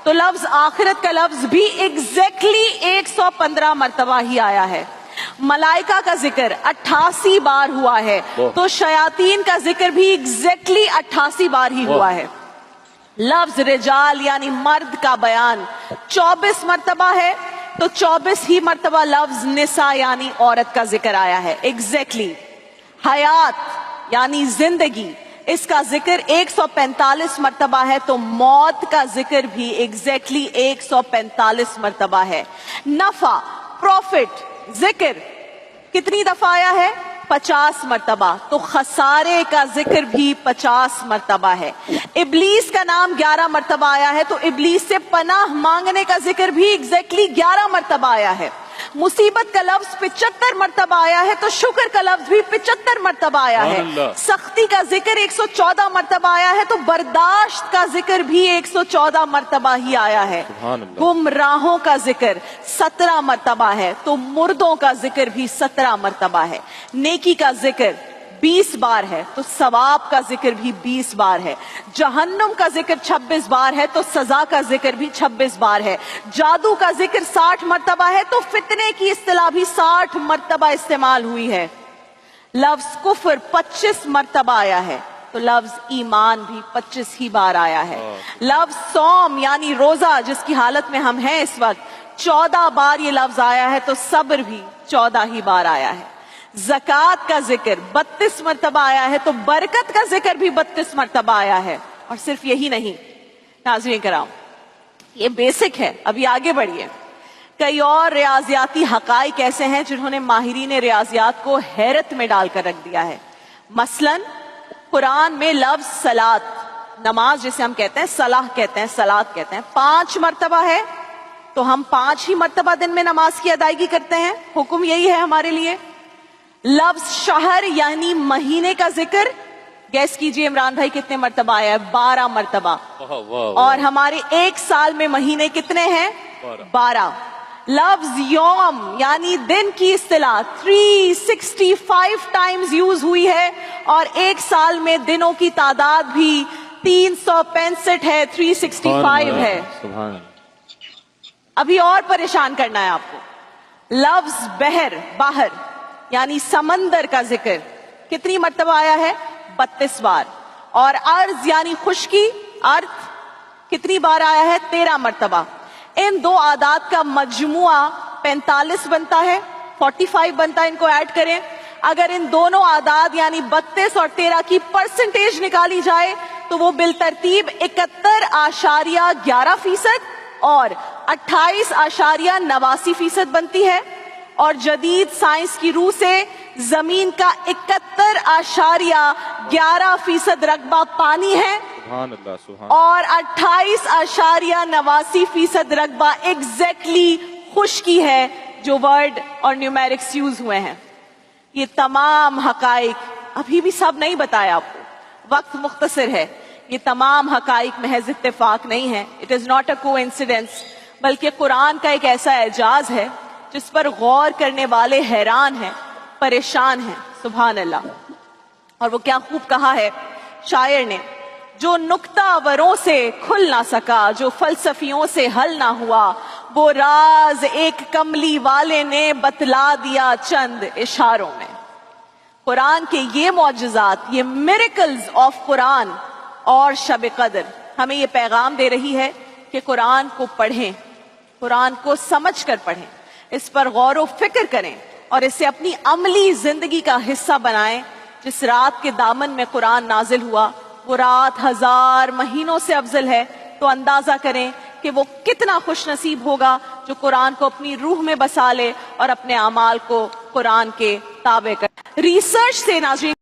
تو لفظ آخرت کا لفظ بھی ایگزیکٹلی 115 مرتبہ ہی آیا ہے. ملائکہ کا ذکر 88 بار ہوا ہے, تو شیاطین کا ذکر بھی ایگزیکٹلی 88 بار ہی ہوا ہے. لفظ رجال یعنی مرد کا بیان 24 مرتبہ ہے, تو 24 ہی مرتبہ لفظ نساء یعنی عورت کا ذکر آیا ہے ایگزیکٹلی. حیات یعنی زندگی, اس کا ذکر 145 مرتبہ ہے, تو موت کا ذکر بھی ایگزیکٹلی 145 مرتبہ ہے. نفع, پروفٹ, ذکر کتنی دفعہ آیا ہے؟ 50 مرتبہ, تو خسارے کا ذکر بھی 50 مرتبہ ہے. ابلیس کا نام 11 مرتبہ آیا ہے, تو ابلیس سے پناہ مانگنے کا ذکر بھی ایگزیکٹلی 11 مرتبہ آیا ہے. مصیبت کا لفظ 75 مرتبہ آیا ہے, تو شکر کا لفظ بھی 75 مرتبہ آیا ہے. سختی کا ذکر 114 مرتبہ آیا ہے, تو برداشت کا ذکر بھی 114 مرتبہ ہی آیا ہے. گمراہوں کا ذکر 17 مرتبہ ہے, تو مردوں کا ذکر بھی 17 مرتبہ ہے. نیکی کا ذکر 20 بار ہے, تو ثواب کا ذکر بھی 20 بار ہے. جہنم کا ذکر 26 بار ہے, تو سزا کا ذکر بھی 26 بار ہے. جادو کا ذکر 60 مرتبہ ہے, تو فتنے کی اصطلاح بھی 60 مرتبہ استعمال ہوئی ہے. لفظ کفر 25 مرتبہ آیا ہے, تو لفظ ایمان بھی 25 ہی بار آیا ہے. لفظ صوم یعنی روزہ جس کی حالت میں ہم ہیں اس وقت 14 بار یہ لفظ آیا ہے, تو صبر بھی 14 ہی بار آیا ہے. زکوٰۃ کا ذکر 32 مرتبہ آیا ہے, تو برکت کا ذکر بھی 32 مرتبہ آیا ہے. اور صرف یہی نہیں ناظرین کرام, یہ بیسک ہے, ابھی آگے بڑھیے. کئی اور ریاضیاتی حقائق ایسے ہیں جنہوں نے ماہرین ریاضیات کو حیرت میں ڈال کر رکھ دیا ہے. مثلا قرآن میں لفظ صلاۃ, نماز جسے ہم کہتے ہیں, صلاح کہتے ہیں, صلاۃ کہتے ہیں, 5 مرتبہ ہے, تو ہم 5 ہی مرتبہ دن میں نماز کی ادائیگی کرتے ہیں. حکم یہی ہے ہمارے لیے. لفظ شہر یعنی مہینے کا ذکر گیس کیجئے عمران بھائی کتنے مرتبہ آیا ہے؟ 12 مرتبہ. اور ہمارے ایک سال میں مہینے کتنے ہیں؟ 12. لفظ یوم یعنی دن کی اصطلاح 365 ٹائمز یوز ہوئی ہے, اور ایک سال میں دنوں کی تعداد بھی 365 ہے, 365 ہے. ابھی اور پریشان کرنا ہے آپ کو. لفظ بحر, باہر یعنی سمندر کا ذکر کتنی مرتبہ آیا ہے؟ 32 بار. اور ارض یعنی خشکی, ارض کتنی بار آیا ہے؟ 13 مرتبہ. ان دو اعداد کا مجموعہ 45 بنتا ہے, 45 بنتا ہے, ان کو ایڈ کریں. اگر ان دونوں اعداد یعنی 32 اور 13 کی پرسنٹیج نکالی جائے تو وہ بالترتیب 71.11% اور 28.89% بنتی ہے. اور جدید سائنس کی روح سے زمین کا 71.11% رقبہ پانی ہے, اور 28.89% رقبہ ایگزیکٹلی خشکی ہے, جو ورڈ اور نیومیرکس یوز ہوئے ہیں. یہ تمام حقائق ابھی بھی سب نہیں بتایا آپ کو, وقت مختصر ہے. یہ تمام حقائق محض اتفاق نہیں ہے, it is not a coincidence, بلکہ قرآن کا ایک ایسا اعجاز ہے جس پر غور کرنے والے حیران ہیں, پریشان ہیں. سبحان اللہ. اور وہ کیا خوب کہا ہے شاعر نے, جو نکتہ وروں سے کھل نہ سکا, جو فلسفیوں سے حل نہ ہوا, وہ راز ایک کملی والے نے بتلا دیا چند اشاروں میں. قرآن کے یہ معجزات, یہ میریکلز آف قرآن اور شب قدر ہمیں یہ پیغام دے رہی ہے کہ قرآن کو پڑھیں, قرآن کو سمجھ کر پڑھیں, اس پر غور و فکر کریں, اور اسے اپنی عملی زندگی کا حصہ بنائیں. جس رات کے دامن میں قرآن نازل ہوا وہ رات 1000 مہینوں سے افضل ہے, تو اندازہ کریں کہ وہ کتنا خوش نصیب ہوگا جو قرآن کو اپنی روح میں بسا لے اور اپنے اعمال کو قرآن کے تابع کرے. ریسرچ سے ناظرین